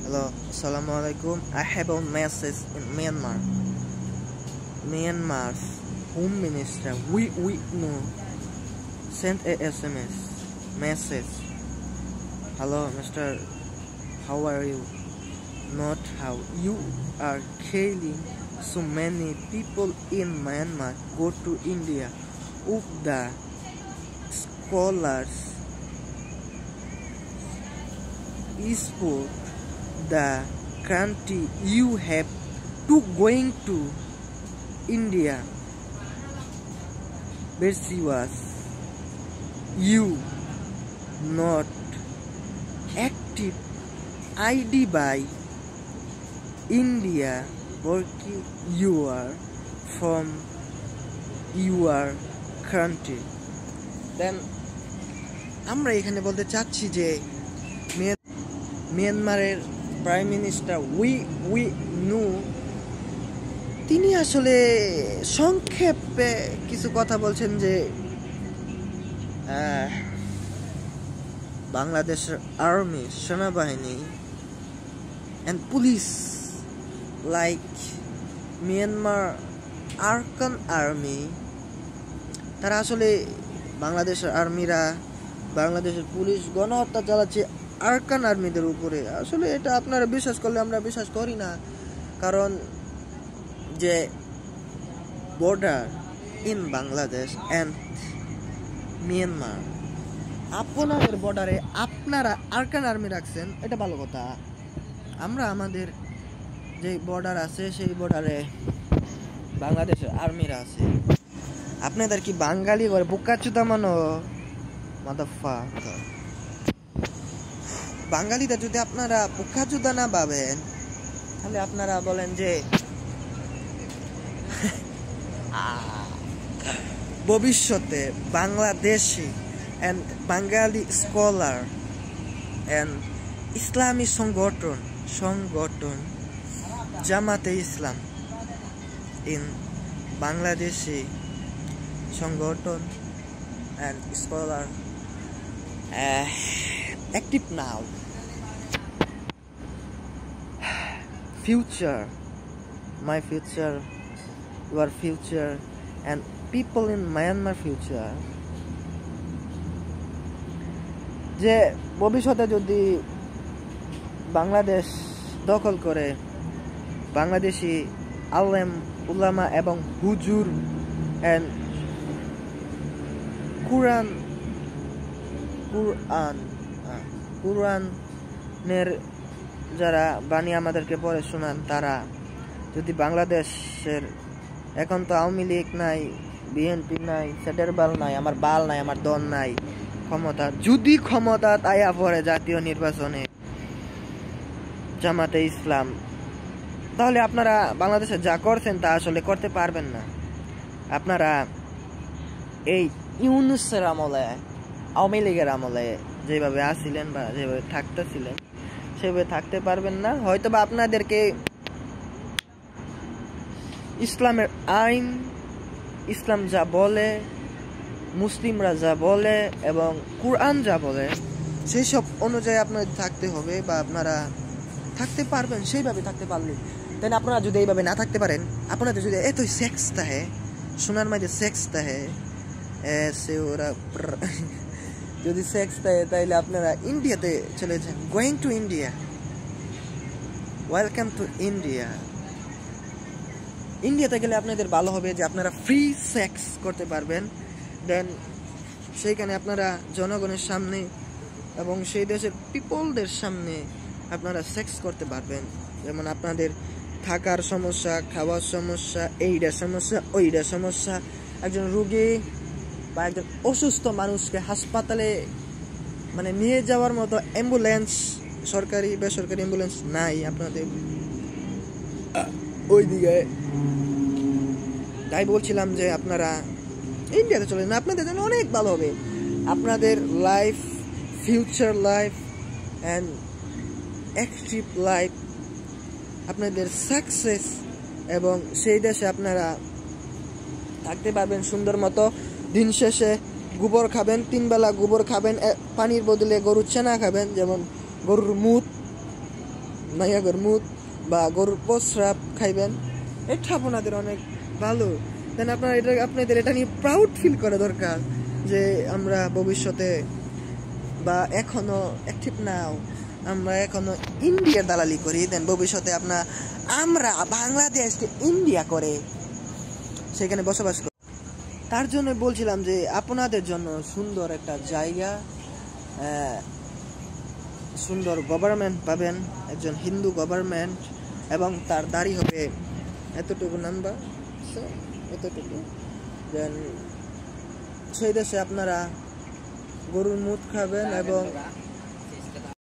Hello, Assalamualaikum. I have a message in Myanmar. Myanmar's Home Minister, we know, sent a SMS message. Hello, Mr. How are you? Not how. You are killing so many people in Myanmar. Go to India. Of the scholars spoke the country, you have to going to India. Where she was, you not active ID by India working you are from your country. Then আমরা এখানে বলতে চাচ্ছি যে মিয়ানমারের prime minister we নু তিনি আসলে সংক্ষেপে কিছু কথা বলছেন যে বাংলাদেশের আর্মি সেনাবাহিনী and police like Myanmar Arkan Army তারা আসলে বাংলাদেশের আর্মিরা বাংলাদেশের পুলিশ গণহত্যা চালাচ্ছে আরকান আর্মিদের উপরে। আসলে এটা আপনারা বিশ্বাস করলে আমরা বিশ্বাস করি না, কারণ যে border in Bangladesh and Myanmar, আপনাদের বর্ডারে আপনারা আরকান আর্মি রাখছেন, এটা ভালো কথা। আমরা আমাদের যে বর্ডার আছে সেই বর্ডারে বাংলাদেশের আর্মিরা আছে। আপনাদের কি বাঙালি করে বোকাচুদা মানো মাদারফাকার। বাঙালিদের যদি আপনারা বোকাচুদা না ভাবেন তাহলে আপনারা বলেন যে ভবিষ্যতে Bangladeshi and Bangali scholar and ইসলামী সংগঠন জামাতে ইসলাম in বাংলাদেশি সংগঠন and scholar active now. Future, my future, your future, and people in Myanmar future. যে ভবিষ্যতে যদি বাংলাদেশ দখল করে বাংলাদেশি আলেম উলামা এবং হুজুর and কুরআনের যারা বাণী আমাদেরকে পড়ে শোনান, তারা যদি বাংলাদেশের, এখন তো আওয়ামী লীগ নাই, বিএনপি নাই, সেটের বাল নাই, আমার বাল নাই, আমার দল নাই, যদি ক্ষমতা আয়া পড়ে জাতীয় নির্বাচনে জামাতে ইসলাম, তাহলে আপনারা বাংলাদেশে যা করছেন তা আসলে করতে পারবেন না। আপনারা এই ইউনূসের আমলে, আওয়ামী লীগের আমলে যেভাবে আসছিলেন বা যেভাবে থাকতেছিলেন সেভাবে থাকতে পারবেন না। হয়তো বা আপনাদেরকে ইসলামের আইন, ইসলাম যা বলে, মুসলিমরা যা বলে এবং কুরআন যা বলে সেই সব অনুযায়ী আপনাদের থাকতে হবে, বা আপনারা থাকতে পারবেন সেইভাবে থাকতে পারলে। তাই আপনারা যদি এইভাবে না থাকতে পারেন, আপনাদের যদি এতই সেক্স থাকে, সোনার মাঝে সেক্স থাকে, ওরা যদি সেক্স থাকে, তাইলে আপনারা ইন্ডিয়াতে চলে যান। Going to India, welcome to India. ইন্ডিয়াতে গেলে আপনাদের ভালো হবে যে আপনারা ফ্রি সেক্স করতে পারবেন। দেন সেইখানে আপনারা জনগণের সামনে এবং সেই দেশের পিপলদের সামনে আপনারা সেক্স করতে পারবেন। যেমন আপনাদের থাকার সমস্যা, খাওয়ার সমস্যা, এইটার সমস্যা, ওইটার সমস্যা, একজন রোগী বা একজন অসুস্থ মানুষকে হাসপাতালে মানে নিয়ে যাওয়ার মতো অ্যাম্বুলেন্স, সরকারি বেসরকারি অ্যাম্বুলেন্স নাই আপনাদের ওইদিকে। তাই বলছিলাম যে আপনারা ইন্ডিয়াতে চলে যান, আপনাদের জন্য অনেক ভালো হবে। আপনাদের life, future life and active life, আপনাদের সাকসেস, এবং সেই দেশে আপনারা থাকতে পারবেন সুন্দর মতো। দিন শেষে গোবর খাবেন, 3 বেলা গোবর খাবেন, পানির বদলে গরুর ছানা খাবেন, যেমন গরুর মুত মাইয়াগর মুত বা গরুর প্রস্রাব খাইবেন, এটা আপনাদের অনেক ভালো। দেন আপনাদের এটা নিয়ে প্রাউড ফিল করা দরকার যে আমরা ভবিষ্যতে বা এখনো অ্যাক্টিভ নাও, আমরা এখনো ইন্ডিয়ার দালালি করি। দেন ভবিষ্যতে আমরা বাংলাদেশকে ইন্ডিয়া করে সেখানে বসবাস করি। তার জন্য বলছিলাম যে আপনাদের জন্য সুন্দর একটা জায়গা, সুন্দর গভর্নমেন্ট পাবেন, একজন হিন্দু গভর্নমেন্ট, এবং তার দাড়ি হবে এতটুকু লম্বা, এতটুকু। দেন সেই দেশে আপনারা গরুর মুত খাবেন এবং